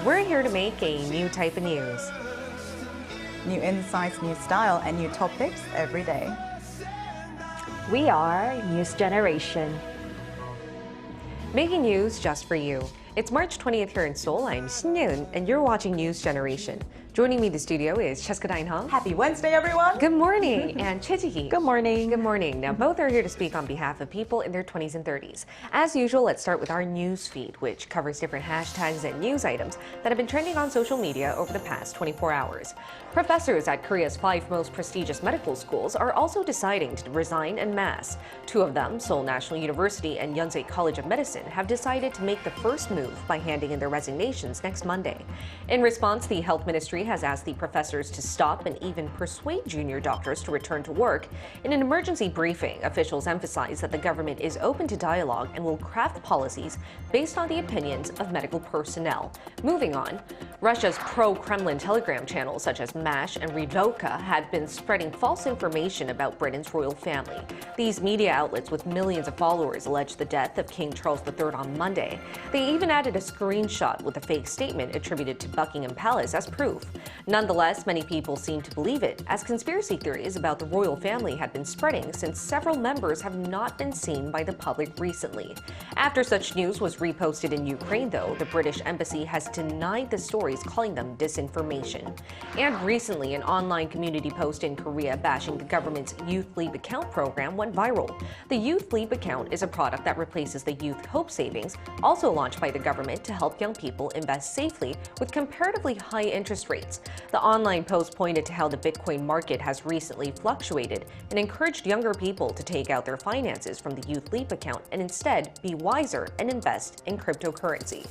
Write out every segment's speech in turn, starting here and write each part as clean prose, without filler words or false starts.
we're here to make a new type of news. New insights, new style, and new topics every day. We are News Generation. Making news just for you. It's March 20th here in Seoul. I'm Shin-Yoon, and you're watching News Generation. Joining me in the studio is Cheska Dain-hong. Happy Wednesday, everyone! Good morning, and Choi Ji-hee. Good morning. Good morning. Now, both are here to speak on behalf of people in their 20s and 30s. As usual, let's start with our news feed, which covers different hashtags and news items that have been trending on social media over the past 24 hours. Professors at Korea's 5 most prestigious medical schools are also deciding to resign en masse. 2 of them, Seoul National University and Yonsei College of Medicine, have decided to make the first move by handing in their resignations next Monday. In response, the health ministry has asked the professors to stop and even persuade junior doctors to return to work. In an emergency briefing, officials emphasized that the government is open to dialogue and will craft policies based on the opinions of medical personnel. Moving on, Russia's pro-Kremlin Telegram channels such as MASH and Redoka had been spreading false information about Britain's royal family. These media outlets with millions of followers alleged the death of King Charles III on Monday. They even added a screenshot with a fake statement attributed to Buckingham Palace as proof. Nonetheless, many people seem to believe it, as conspiracy theories about the royal family had been spreading since several members have not been seen by the public recently. After such news was reposted in Ukraine, though, the British embassy has denied the stories, calling them disinformation. And recently, an online community post in Korea bashing the government's Youth Leap account program went viral. The Youth Leap account is a product that replaces the Youth Hope Savings, also launched by the government to help young people invest safely with comparatively high interest rates. The online post pointed to how the Bitcoin market has recently fluctuated and encouraged younger people to take out their finances from the Youth Leap account and instead be wiser and invest in cryptocurrency.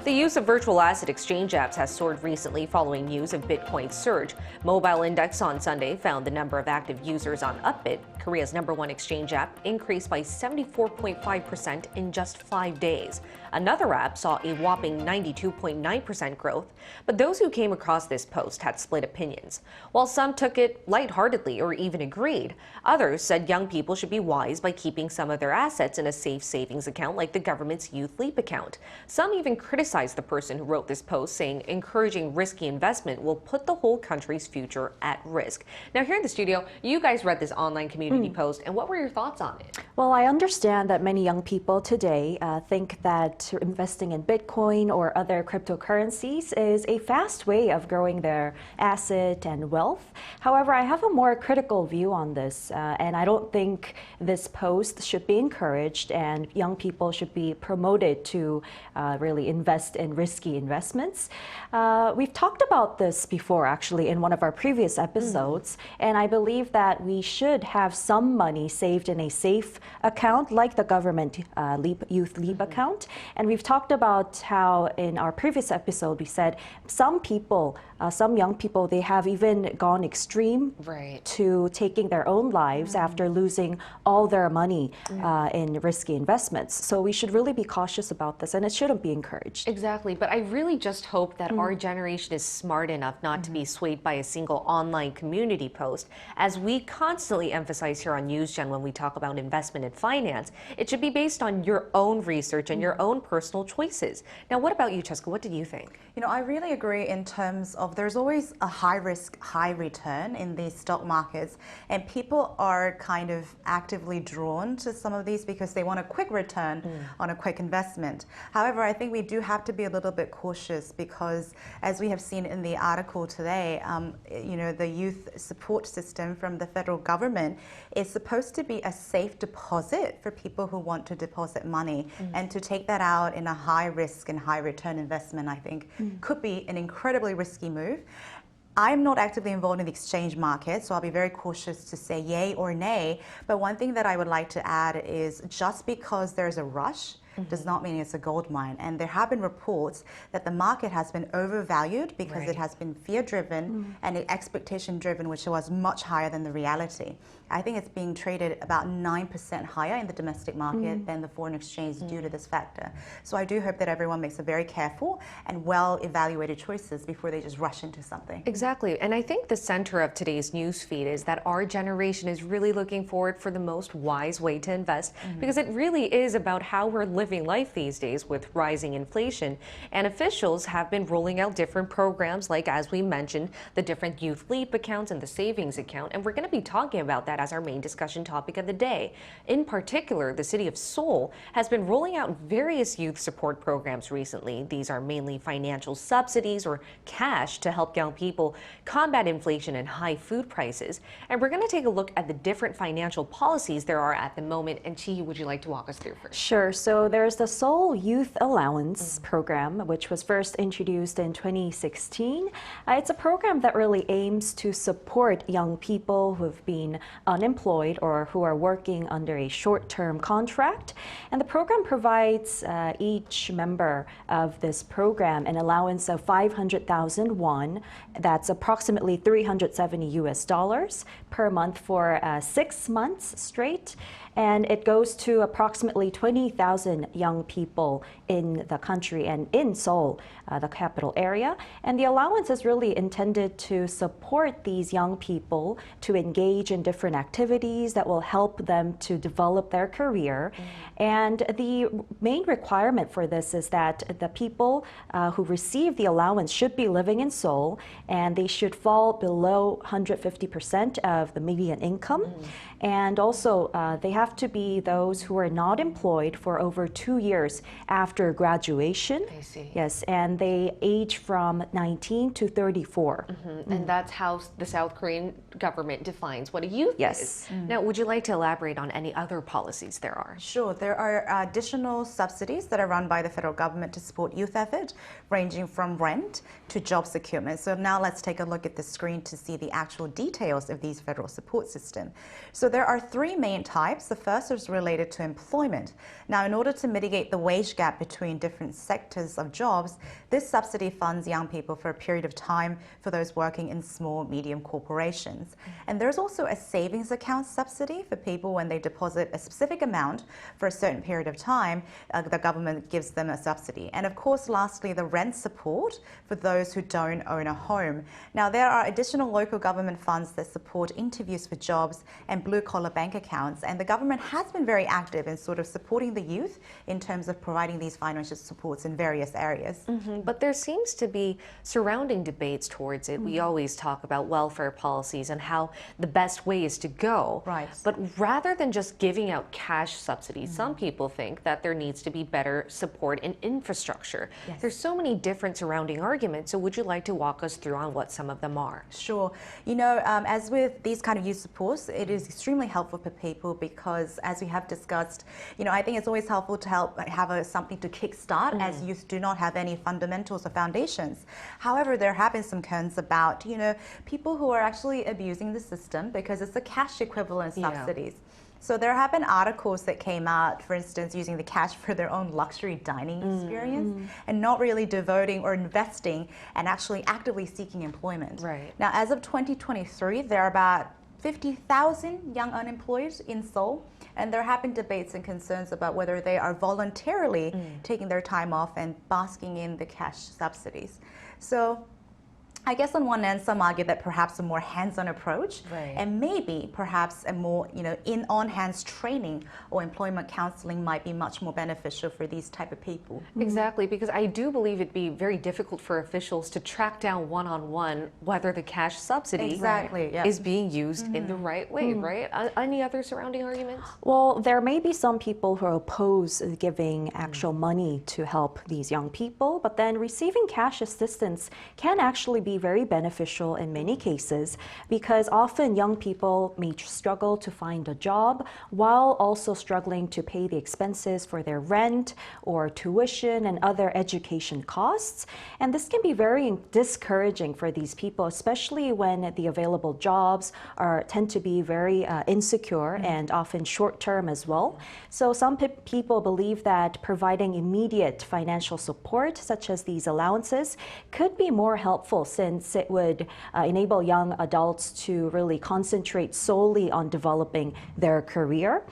The use of virtual asset exchange apps has soared recently following news of Bitcoin's surge. Mobile Index on Sunday found the number of active users on Upbit, Korea's #1 exchange app, increased by 74.5% in just 5 days. Another app saw a whopping 92.9% growth, but those who came across this post had split opinions. While some took it lightheartedly or even agreed, others said young people should be wise by keeping some of their assets in a safe savings account like the government's Youth Leap account. Some even criticized the person who wrote this post, saying encouraging risky investment will put the whole country's future at risk. Now, here in the studio, you guys read this online community post, and what were your thoughts on it? Well, I understand that many young people today think that investing in Bitcoin or other cryptocurrencies is a fast way of growing their asset and wealth. However, I have a more critical view on this, and I don't think this post should be encouraged and young people should be promoted to really invest in risky investments. We've talked about this before, actually, in one of our previous episodes, and I believe that we should have some money saved in a safe account like the government Youth Leap account. And we've talked about how in our previous episode we said some people, some young people, they have even gone extreme to taking their own lives after losing all their money in risky investments. So we should really be cautious about this, and it shouldn't be encouraged. Exactly, but I really just hope that our generation is smart enough not to be swayed by a single online community post. As we constantly emphasize here on NewsGen when we talk about investment and finance, it should be based on your own research and your own personal choices. Now, what about you, Cheska? What did you think? You know, I really agree in terms of there's always a high risk, high return in these stock markets, and people are kind of actively drawn to some of these because they want a quick return on a quick investment. However, I think we do have to be a little bit cautious because, as we have seen in the article today, you know, the youth support system from the federal government is supposed to be a safe deposit for people who want to deposit money, and to take that out in a high risk and high return investment, I think could be an incredibly risky move. I'm not actively involved in the exchange market, so I'll be very cautious to say yay or nay. But one thing that I would like to add is just because there's a rush does not mean it's a gold mine. And there have been reports that the market has been overvalued because it has been fear-driven and expectation-driven, which was much higher than the reality. I think it's being traded about 9% higher in the domestic market than the foreign exchange due to this factor. So I do hope that everyone makes a very careful and well-evaluated choices before they just rush into something. Exactly. And I think the center of today's news feed is that our generation is really looking forward for the most wise way to invest, because it really is about how we're living life these days with rising inflation. And officials have been rolling out different programs, like, as we mentioned, the different Youth Leap accounts and the savings account. And we're going to be talking about that as our main discussion topic of the day. In particular, the city of Seoul has been rolling out various youth support programs recently. These are mainly financial subsidies or cash to help young people combat inflation and high food prices. And we're going to take a look at the different financial policies there are at the moment. And Chi, would you like to walk us through first? Sure. So there's the Seoul Youth Allowance program, which was first introduced in 2016. It's a program that really aims to support young people who've been unemployed or who are working under a short-term contract. And the program provides each member of this program an allowance of 500,000 won. That's approximately $370 per month for 6 months straight. And it goes to approximately 20,000 young people in the country and in Seoul, the capital area. And the allowance is really intended to support these young people to engage in different activities that will help them to develop their career. And the main requirement for this is that the people who receive the allowance should be living in Seoul, and they should fall below 150% of the median income. And also, they have to be those who are not employed for over 2 years after graduation. I see. Yes, and they age from 19 to 34. And that's how the South Korean government defines what a youth Yes. is. Now, would you like to elaborate on any other policies there are? Sure, there are additional subsidies that are run by the federal government to support youth effort, ranging from rent to job securement. So now let's take a look at the screen to see the actual details of these federal support system. So there are 3 main types. The first is related to employment. Now, in order to mitigate the wage gap between different sectors of jobs, this subsidy funds young people for a period of time for those working in small, medium corporations. And there's also a savings account subsidy for people when they deposit a specific amount for a certain period of time, the government gives them a subsidy. And of course, lastly, the rent support for those who don't own a home. Now, there are additional local government funds that support interviews for jobs and blue-collar bank accounts. And the government has been very active in sort of supporting the youth in terms of providing these financial supports in various areas. But there seems to be surrounding debates towards it. We always talk about welfare policies and how the best way is to go. Right. But rather than just giving out cash subsidies, some people think that there needs to be better support in infrastructure. Yes. There's so many different surrounding arguments. So would you like to walk us through on what some of them are? Sure. You know, as with these kind of youth supports, it is extremely helpful for people because, as we have discussed, you know, I think it's always helpful to have something to kickstart as youth do not have any fundamentals or foundations. However, there have been some concerns about, you know, people who are actually abusing the system because it's a cash equivalent subsidies. So there have been articles that came out, for instance, using the cash for their own luxury dining experience and not really devoting or investing and actually actively seeking employment. Right. Now, as of 2023, there are about 50,000 young unemployed in Seoul, and there have been debates and concerns about whether they are voluntarily taking their time off and basking in the cash subsidies. So I guess on one end, some argue that perhaps a more hands-on approach and maybe perhaps a more, you know, on-hands training or employment counseling might be much more beneficial for these type of people. Exactly, because I do believe it'd be very difficult for officials to track down one-on-one whether the cash subsidy is being used in the right way, right? Any other surrounding arguments? Well, there may be some people who oppose giving actual money to help these young people, but then receiving cash assistance can actually be very beneficial in many cases because often young people may struggle to find a job while also struggling to pay the expenses for their rent or tuition and other education costs. And this can be very discouraging for these people, especially when the available jobs tend to be very insecure and often short-term as well. So some people believe that providing immediate financial support, such as these allowances, could be more helpful since since it would enable young adults to really concentrate solely on developing their career.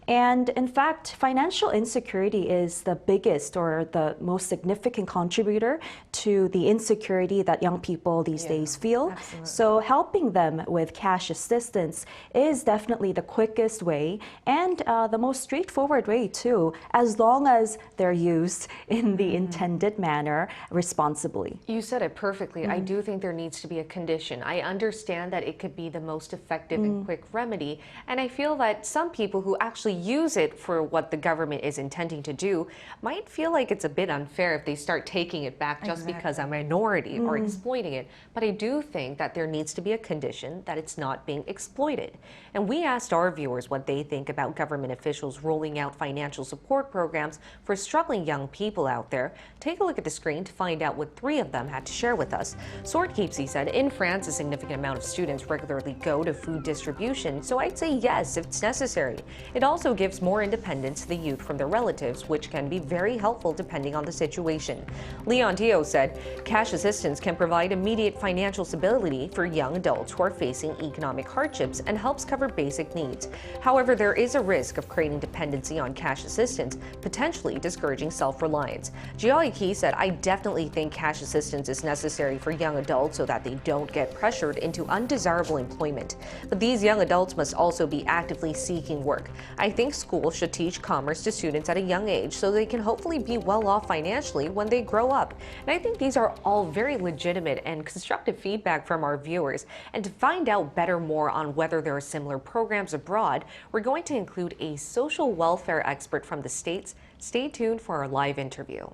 And in fact, financial insecurity is the biggest or the most significant contributor to the insecurity that young people these days feel. Absolutely. So helping them with cash assistance is definitely the quickest way and the most straightforward way too, as long as they're used in the intended manner responsibly. You said it perfectly. I do think there needs to be a condition. I understand that it could be the most effective and quick remedy. And I feel that some people who actually use it for what the government is intending to do might feel like it's a bit unfair if they start taking it back just because a minority are exploiting it. But I do think that there needs to be a condition that it's not being exploited. And we asked our viewers what they think about government officials rolling out financial support programs for struggling young people out there. Take a look at the screen to find out what 3 of them had to share with us. Swordkeepsy said, in France, a significant amount of students regularly go to food distribution, so I'd say yes if it's necessary. It also gives more independence to the youth from their relatives, which can be very helpful depending on the situation. Leon Tio said, cash assistance can provide immediate financial stability for young adults who are facing economic hardships and helps cover basic needs. However, there is a risk of creating dependency on cash assistance, potentially discouraging self-reliance. Jiao Ki said, I definitely think cash assistance is necessary for young adults so that they don't get pressured into undesirable employment. But these young adults must also be actively seeking work. I think schools should teach commerce to students at a young age so they can hopefully be well off financially when they grow up. And I think these are all very legitimate and constructive feedback from our viewers. And to find out more on whether there are similar programs abroad, we're going to include a social welfare expert from the States. Stay tuned for our live interview.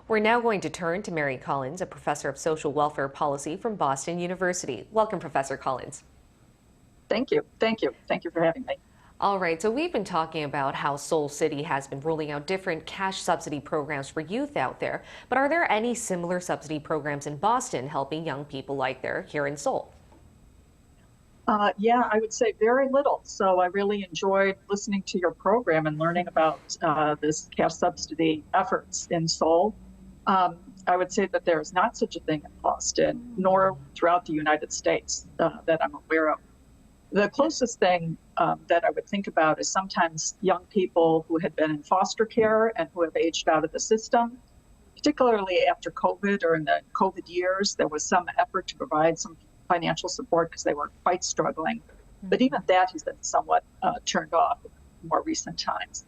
We're now going to turn to Mary Collins, a professor of social welfare policy from Boston University. Welcome, Professor Collins. Thank you. Thank you. Thank you for having me. All right, so we've been talking about how Seoul City has been rolling out different cash subsidy programs for youth out there. But are there any similar subsidy programs in Boston helping young people like there here in Seoul? Yeah, I would say very little. So I really enjoyed listening to your program and learning about this cash subsidy efforts in Seoul. I would say that there is not such a thing in Boston, nor throughout the United States that I'm aware of. The closest thing that I would think about is sometimes young people who had been in foster care and who have aged out of the system, particularly after COVID or in the COVID years. There was some effort to provide some financial support because they were quite struggling. But even that has been somewhat turned off in more recent times.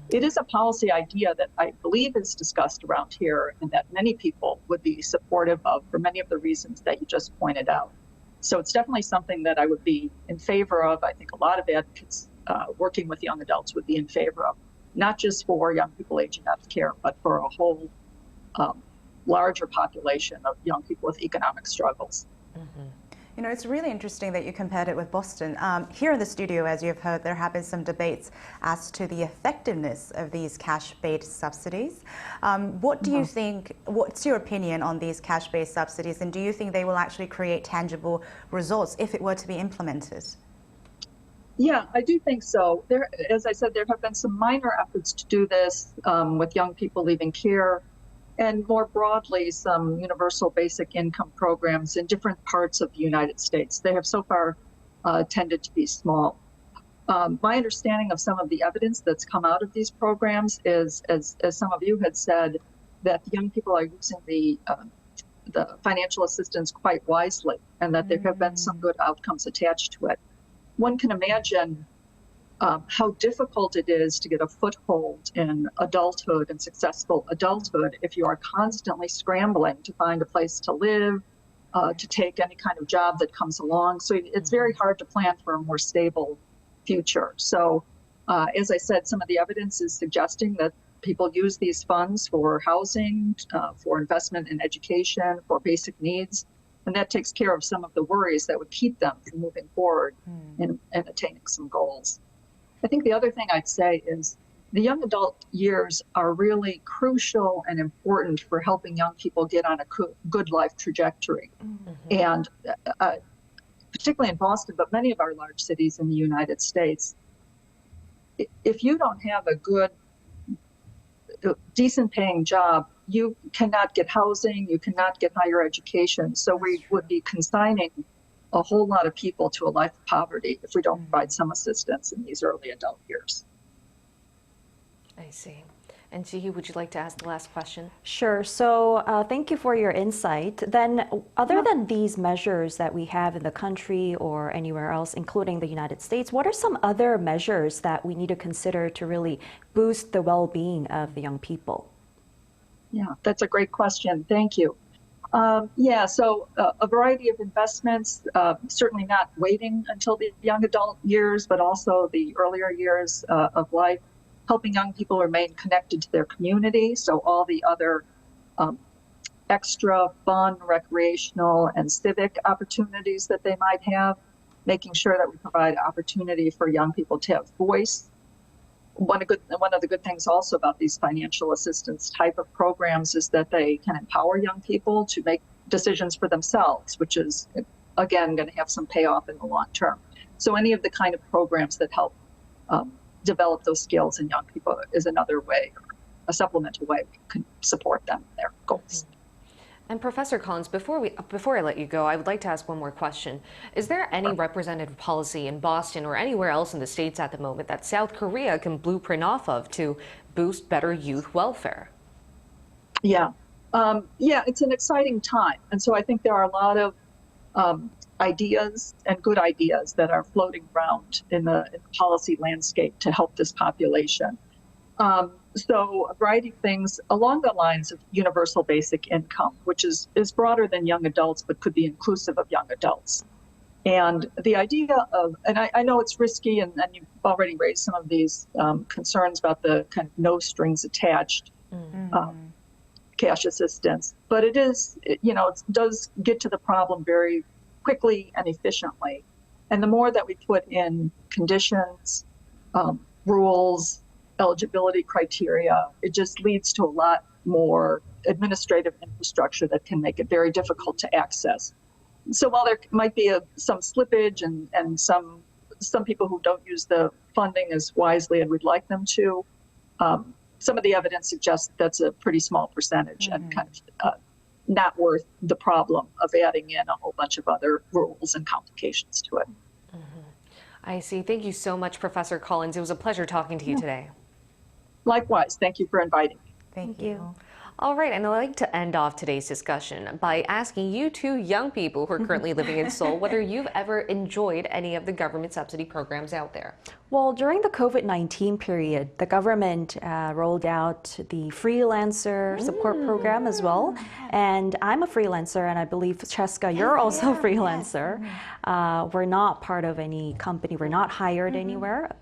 It is a policy idea that I believe is discussed around here and that many people would be supportive of for many of the reasons that you just pointed out. So it's definitely something that I would be in favor of. I think a lot of advocates working with young adults would be in favor of, not just for young people aging out of care, but for a whole larger population of young people with economic struggles. You know, it's really interesting that you compared it with Boston. Here in the studio, as you've heard, there have been some debates as to the effectiveness of these cash-based subsidies. What do you think, what's your opinion on these cash-based subsidies, and do you think they will actually create tangible results if it were to be implemented? Yeah, I do think so. There, as I said, there have been some minor efforts to do this with young people leaving care, and more broadly, some universal basic income programs in different parts of the United States. They have so far tended to be small. My understanding of some of the evidence that's come out of these programs is, as some of you had said, that the young people are using the financial assistance quite wisely, and that there have been some good outcomes attached to it. One can imagine how difficult it is to get a foothold in adulthood and successful adulthood if you are constantly scrambling to find a place to live, to take any kind of job that comes along. So it's very hard to plan for a more stable future. So as I said, some of the evidence is suggesting that people use these funds for housing, for investment in education, for basic needs. And that takes care of some of the worries that would keep them from moving forward and attaining some goals. I think the other thing I'd say is the young adult years are really crucial and important for helping young people get on a good life trajectory. And particularly in Boston, but many of our large cities in the United States, if you don't have a good, decent paying job, you cannot get housing, you cannot get higher education. So we would be consigning a whole lot of people to a life of poverty if we don't provide some assistance in these early adult years. I see. And Jihi, would you like to ask the last question? Sure. So thank you for your insight. Then other than these measures that we have in the country or anywhere else, including the United States, what are some other measures that we need to consider to really boost the well-being of the young people? Yeah, that's a great question. Thank you. So a variety of investments, certainly not waiting until the young adult years, but also the earlier years of life, helping young people remain connected to their community. So all the other extra fun, recreational, and civic opportunities that they might have, making sure that we provide opportunity for young people to have voice. One of the good things also about these financial assistance type of programs is that they can empower young people to make decisions for themselves, which is, again, going to have some payoff in the long term. So any of the kind of programs that help develop those skills in young people is another way, a supplemental way we can support them in their goals. And Professor Collins, before I let you go, I would like to ask one more question. Is there any representative policy in Boston or anywhere else in the States at the moment that South Korea can blueprint off of to boost better youth welfare? Yeah, it's an exciting time. And so I think there are a lot of ideas and good ideas that are floating around in the policy landscape to help this population. So a variety of things along the lines of universal basic income, which is broader than young adults, but could be inclusive of young adults. And the idea of, and I know it's risky, and you've already raised some of these concerns about the kind of no strings attached cash assistance, but it does get to the problem very quickly and efficiently. And the more that we put in conditions, rules, eligibility criteria, it just leads to a lot more administrative infrastructure that can make it very difficult to access. So while there might be some slippage and some people who don't use the funding as wisely as we'd like them to, some of the evidence suggests that's a pretty small percentage and kind of not worth the problem of adding in a whole bunch of other rules and complications to it. I see. Thank you so much, Professor Collins. It was a pleasure talking to you today. Likewise. Thank you for inviting me. Thank you. All right, and I'd like to end off today's discussion by asking you two young people who are currently living in Seoul whether you've ever enjoyed any of the government subsidy programs out there. Well, during the COVID-19 period, the government rolled out the freelancer support program as well. And I'm a freelancer, and I believe, Cheska, you're also a freelancer. We're not part of any company. We're not hired anywhere.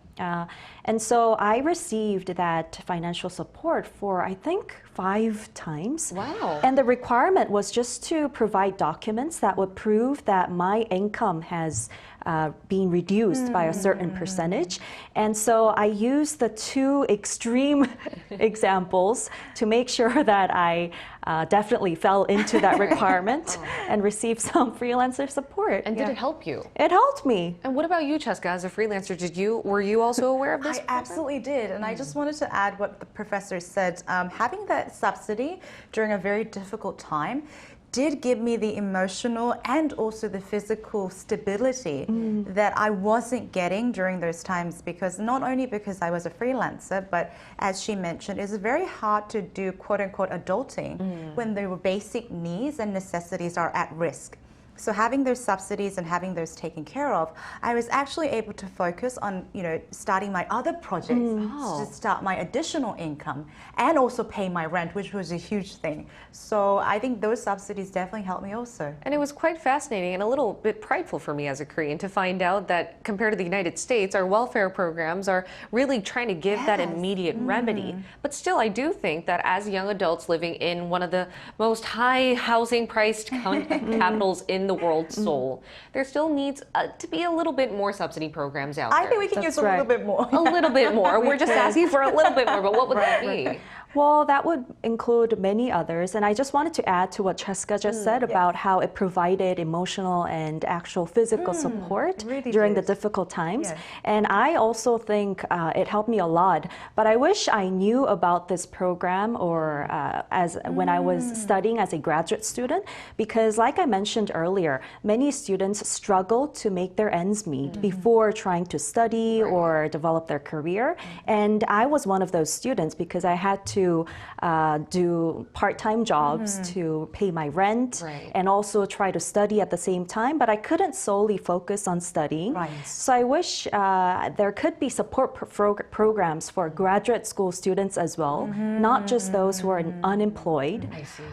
And so I received that financial support for, I think, 5 times. Wow. And the requirement was just to provide documents that would prove that my income has been reduced by a certain percentage. And so I used the 2 extreme examples to make sure that I definitely fell into that requirement and received some freelancer support. And did it help you? It helped me. And what about you, Cheska, as a freelancer? Were you also aware of this? I absolutely did. And I just wanted to add what the professor said. Having that subsidy during a very difficult time did give me the emotional and also the physical stability that I wasn't getting during those times, because not only because I was a freelancer, but as she mentioned, it's very hard to do quote unquote adulting when the basic needs and necessities are at risk. So having those subsidies and having those taken care of, I was actually able to focus on, starting my other projects to start my additional income and also pay my rent, which was a huge thing. So I think those subsidies definitely helped me also. And it was quite fascinating and a little bit prideful for me as a Korean to find out that compared to the United States, our welfare programs are really trying to give that immediate remedy. But still, I do think that as young adults living in one of the most high housing priced capitals in the world, Seoul, there still needs to be a little bit more subsidy programs out there. I think we can use a little bit more. A little bit more. We're just asking for a little bit more, but what would that be? Well, that would include many others. And I just wanted to add to what Cheska just said about how it provided emotional and actual physical support really during the did. difficult times. Yes. And I also think it helped me a lot. But I wish I knew about this program or when I was studying as a graduate student, because like I mentioned earlier, many students struggle to make their ends meet before trying to study or develop their career. And I was one of those students because I had to do part-time jobs to pay my rent and also try to study at the same time, but I couldn't solely focus on studying. So I wish there could be support programs for graduate school students as well, not just those who are unemployed. I see.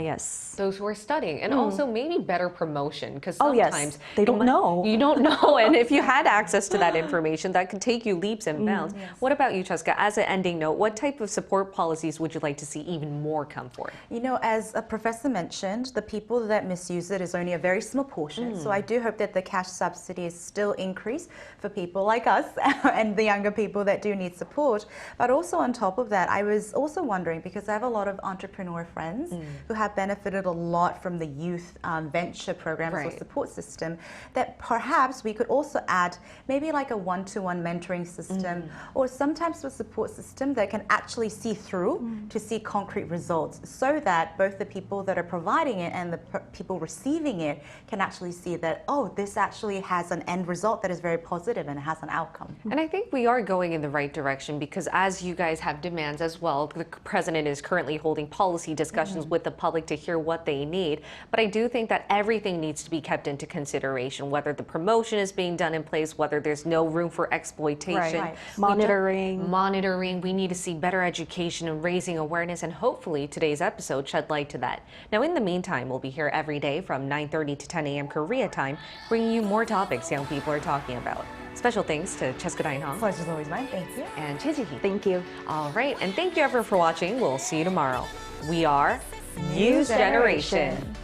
Yes. Those who are studying, and also maybe better promotion, because sometimes they don't know. You don't know, and if you had access to that information, that could take you leaps and bounds. What about you, Cheska? As an ending note, what type of support policies would you like to see even more come forth? As a professor mentioned, the people that misuse it is only a very small portion. So I do hope that the cash subsidy is still increased for people like us and the younger people that do need support. But also on top of that, I was also wondering, because I have a lot of entrepreneur friends who have benefited a lot from the youth venture programs or support system, that perhaps we could also add maybe like a one-to-one mentoring system or sometimes a support system that can actually see through to see concrete results, so that both the people that are providing it and the people receiving it can actually see that, oh, this actually has an end result that is very positive and it has an outcome. And I think we are going in the right direction, because as you guys have demands as well, the president is currently holding policy discussions with the public to hear what they need. But I do think that everything needs to be kept into consideration, whether the promotion is being done in place, whether there's no room for exploitation. Monitoring. We need to see better education and raising awareness, and hopefully today's episode shed light to that. Now, in the meantime, we'll be here every day from 9:30 to 10 a.m. Korea time, bringing you more topics young people are talking about. Special thanks to Cheska Dain-hong. Pleasure's always mine. Thank you. And Choi Ji-hee. Thank you. All right, and thank you everyone for watching. We'll see you tomorrow. We are Youth Generation.